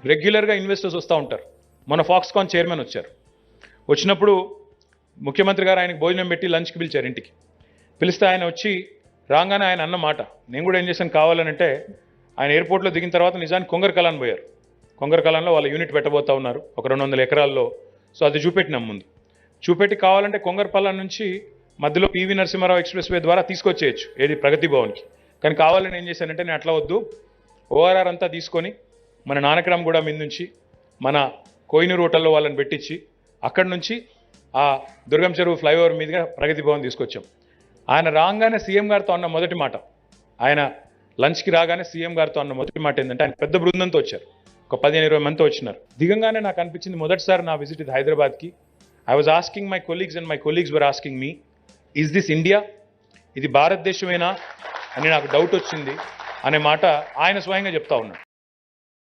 రెగ్యులర్గా ఇన్వెస్టర్స్ వస్తూ ఉంటారు. మన ఫాక్స్కాన్ చైర్మన్ వచ్చారు. వచ్చినప్పుడు ముఖ్యమంత్రి గారు ఆయనకు భోజనం పెట్టి లంచ్కి పిలిచారు ఇంటికి. పిలిస్తే ఆయన వచ్చి రాగానే ఆయన అన్న మాట, నేను కూడా ఏం చేశాను కావాలనంటే, ఆయన ఎయిర్పోర్ట్లో దిగిన తర్వాత నిజానికి కొంగరకలాన్ పోయారు. కొంగరకలాన్లో వాళ్ళ యూనిట్ పెట్టబోతా ఉన్నారు ఒక 200 ఎకరాల్లో. సో అది చూపెట్టినాం ముందు. చూపెట్టి కావాలంటే కొంగరపల్లాన్ నుంచి మధ్యలో పివి నరసింహారావు ఎక్స్ప్రెస్ వే ద్వారా తీసుకొచ్చేయచ్చు ఏది ప్రగతి భవన్కి. కానీ కావాలని ఏం చేశానంటే, నేను అట్లా వద్దు, ఓఆర్ఆర్ అంతా తీసుకొని మన నానక్రామ్ కూడా మీద నుంచి మన కోయినూరు హోటల్లో వాళ్ళని పెట్టించి అక్కడి నుంచి ఆ దుర్గం చెరువు ఫ్లైఓవర్ మీదుగా ప్రగతి భవన్ తీసుకొచ్చాం. ఆయన రాగానే సీఎం గారితో అన్న మొదటి మాట, ఆయన లంచ్కి రాగానే సీఎం గారితో అన్న మొదటి మాట ఏంటంటే, ఆయన పెద్ద బృందంతో వచ్చారు, ఒక 15-20 మందితో వచ్చినారు. దిగంగానే నాకు అనిపించింది మొదటిసారి నా విజిట్ ఇది హైదరాబాద్కి. I was asking my colleagues and my colleagues were asking me, is this India, ఇది భారతదేశమేనా అని నాకు డౌట్ వచ్చింది అనే మాట ఆయన స్వయంగా చెప్తా ఉన్నాడు.